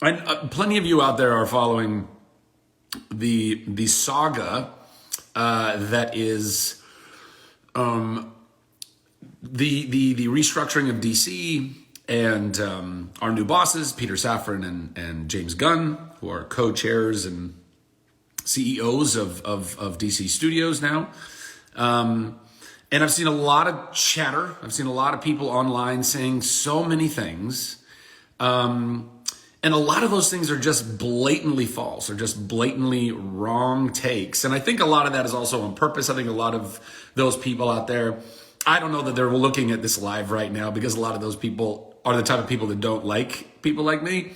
Plenty of you out there are following the saga that is the restructuring of DC and our new bosses, Peter Safran and James Gunn, who are co-chairs and CEOs of DC Studios now. And I've seen a lot of chatter. I've seen a lot of people online saying so many things. And a lot of those things are just blatantly false or just blatantly wrong takes. And I think a lot of that is also on purpose. I think a lot of those people out there, I don't know that they're looking at this live right now because a lot of those people are the type of people that don't like people like me.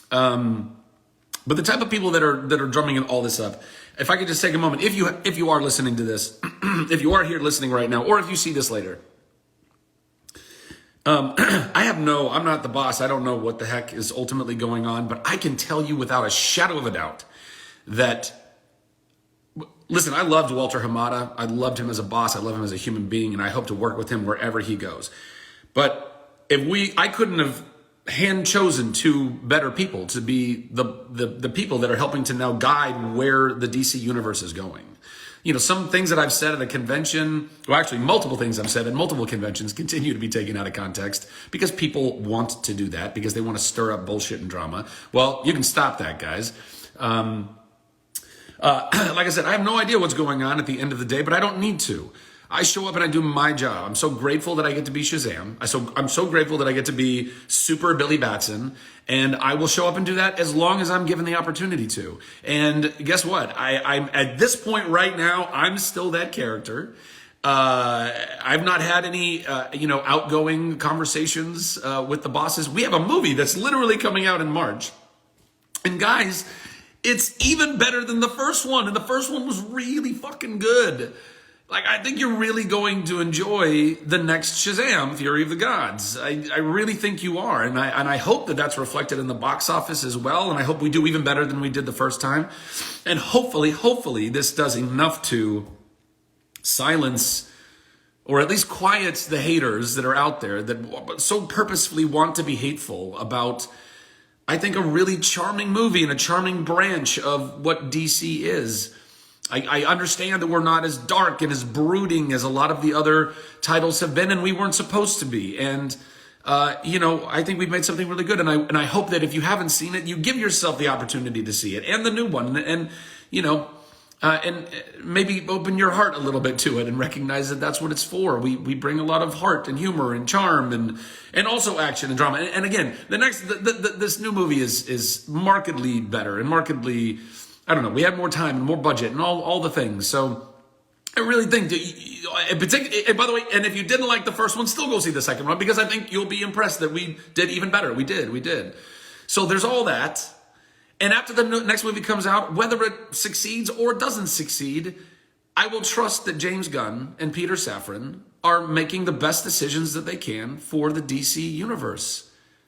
But the type of people that are drumming all this up, if I could just take a moment, if you are listening to this, if you are here listening right now, or if you see this later, I'm not the boss. I don't know what the heck is ultimately going on, but I can tell you without a shadow of a doubt that, listen, I loved Walter Hamada. I loved him as a boss. I love him as a human being, and I hope to work with him wherever he goes. But I couldn't have hand chosen two better people to be the people that are helping to now guide where the DC universe is going. You know, some things that I've said at a convention, well, actually multiple things I've said at multiple conventions continue to be taken out of context because people want to do that, because they want to stir up bullshit and drama. Well, you can stop that, guys. Like I said, I have no idea what's going on at the end of the day, but I don't need to. I show up and I do my job. I'm so grateful that I get to be Shazam. I'm so grateful that I get to be Super Billy Batson, and I will show up and do that as long as I'm given the opportunity to. And guess what? I'm at this point right now, I'm still that character. I've not had any, outgoing conversations with the bosses. We have a movie that's literally coming out in March. And guys, it's even better than the first one. And the first one was really fucking good. Like, I think you're really going to enjoy the next Shazam, Fury of the Gods. I really think you are. And I hope that that's reflected in the box office as well. And I hope we do even better than we did the first time. And hopefully this does enough to silence or at least quiet the haters that are out there that so purposefully want to be hateful about, I think, a really charming movie and a charming branch of what DC is. I understand that we're not as dark and as brooding as a lot of the other titles have been, and we weren't supposed to be. And, I think we've made something really good. And I hope that if you haven't seen it, you give yourself the opportunity to see it, and the new one. And maybe open your heart a little bit to it and recognize that that's what it's for. We bring a lot of heart and humor and charm and also action and drama. And again, this new movie is markedly better and markedly, I don't know, we have more time and more budget and all the things. So I really think that, and by the way, and if you didn't like the first one, still go see the second one, because I think you'll be impressed that we did even better. We did. So there's all that. And after the next movie comes out, whether it succeeds or doesn't succeed, I will trust that James Gunn and Peter Safran are making the best decisions that they can for the DC universe.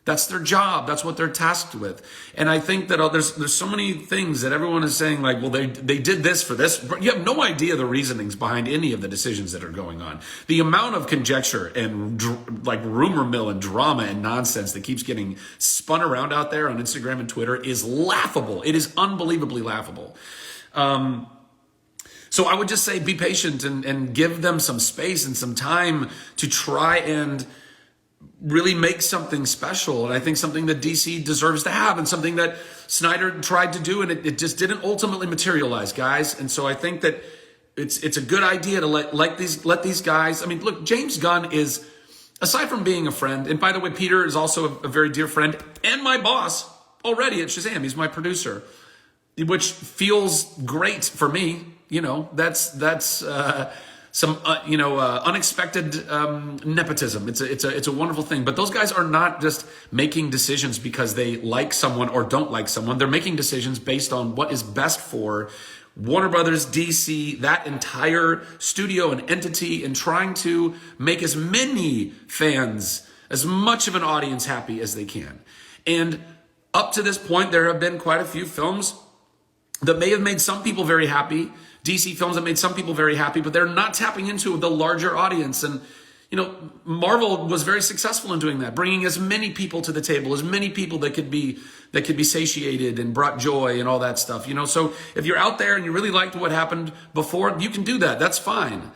That's their job. That's what they're tasked with. And I think that there's so many things that everyone is saying, like, well, they did this for this. You have no idea the reasonings behind any of the decisions that are going on. The amount of conjecture and like rumor mill and drama and nonsense that keeps getting spun around out there on Instagram and Twitter is laughable. It is unbelievably laughable. So I would just say be patient and give them some space and some time to try and really make something special. And I think something that DC deserves to have, and something that Snyder tried to do, and it just didn't ultimately materialize, guys. And so I think that it's a good idea to let these guys, I mean, look, James Gunn is, aside from being a friend, and by the way, Peter is also a very dear friend and my boss already at Shazam. He's my producer, which feels great for me. That's some unexpected nepotism. It's a wonderful thing. But those guys are not just making decisions because they like someone or don't like someone. They're making decisions based on what is best for Warner Brothers, DC, that entire studio and entity, and trying to make as many fans, as much of an audience happy as they can. And up to this point, there have been quite a few films that may have made some people very happy, DC films that made some people very happy, but they're not tapping into the larger audience. And, Marvel was very successful in doing that, bringing as many people to the table, as many people that could be that could be satiated and brought joy and all that stuff. So if you're out there and you really liked what happened before, you can do that. That's fine.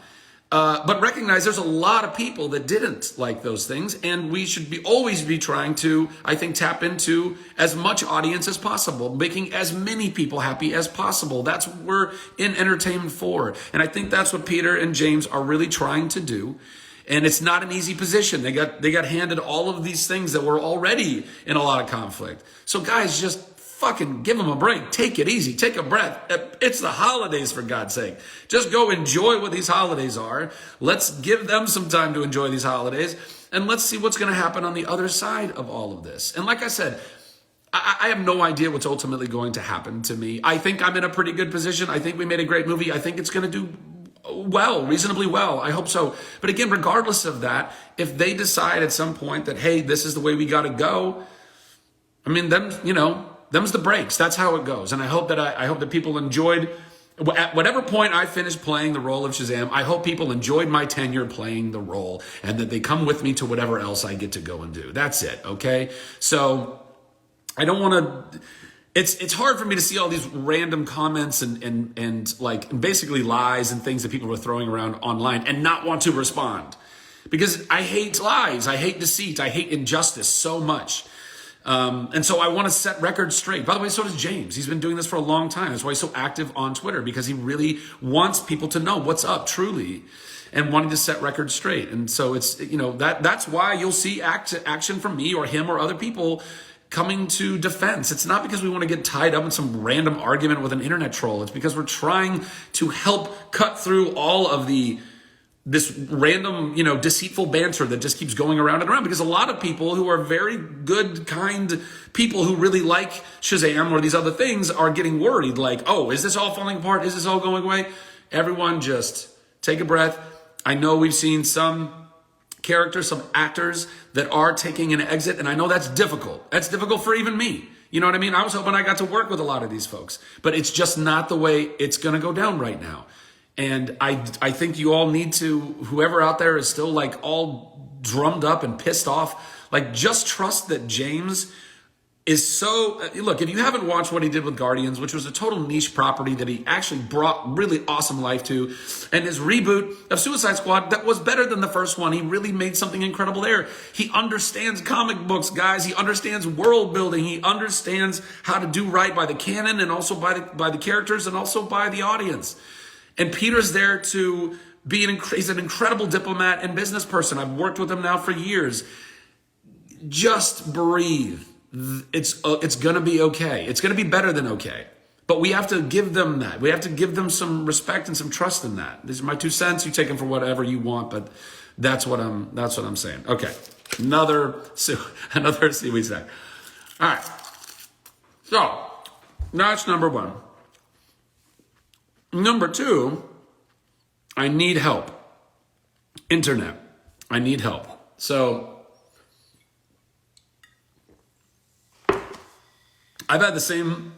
But recognize there's a lot of people that didn't like those things, and we should always be trying to, I think, tap into as much audience as possible, making as many people happy as possible. That's what we're in entertainment for. And I think that's what Peter and James are really trying to do. And it's not an easy position. They got handed all of these things that were already in a lot of conflict. So guys, just fucking give them a break. Take it easy. Take a breath. It's the holidays, for God's sake. Just go enjoy what these holidays are. Let's give them some time to enjoy these holidays. And let's see what's going to happen on the other side of all of this. And like I said, I have no idea what's ultimately going to happen to me. I think I'm in a pretty good position. I think we made a great movie. I think it's going to do well, reasonably well. I hope so. But again, regardless of that, if they decide at some point that, hey, this is the way we got to go, I mean, them's the breaks. That's how it goes. And I hope that people enjoyed, at whatever point I finish playing the role of Shazam, I hope people enjoyed my tenure playing the role and that they come with me to whatever else I get to go and do. That's it. Okay. So I don't want to, it's hard for me to see all these random comments and like basically lies and things that people were throwing around online and not want to respond, because I hate lies. I hate deceit. I hate injustice so much. And so I want to set records straight. By the way, so does James. He's been doing this for a long time. That's why he's so active on Twitter, because he really wants people to know what's up truly and wanting to set records straight. And so it's, that's why you'll see action from me or him or other people coming to defense. It's not because we want to get tied up in some random argument with an internet troll. It's because we're trying to help cut through all of this random, deceitful banter that just keeps going around and around, because a lot of people who are very good, kind people who really like Shazam or these other things are getting worried, like, oh, is this all falling apart? Is this all going away? Everyone just take a breath. I know we've seen some characters, some actors that are taking an exit, and I know that's difficult. That's difficult for even me. You know what I mean? I was hoping I got to work with a lot of these folks, but it's just not the way it's going to go down right now. And I think you all need to, whoever out there is still like all drummed up and pissed off, like just trust that James is so, look, if you haven't watched what he did with Guardians, which was a total niche property that he actually brought really awesome life to, and his reboot of Suicide Squad, that was better than the first one. He really made something incredible there. He understands comic books, guys. He understands world building. He understands how to do right by the canon and also by the characters and also by the audience. And Peter's there to be he's an incredible diplomat and business person. I've worked with him now for years. Just breathe. It's going to be okay. It's going to be better than okay. But we have to give them that. We have to give them some respect and some trust in that. These are my 2 cents. You take them for whatever you want, but that's what I'm saying. Okay. Another seaweed snack. All right. So, that's number 1. Number 2, I need help. Internet. I need help. So, I've had the same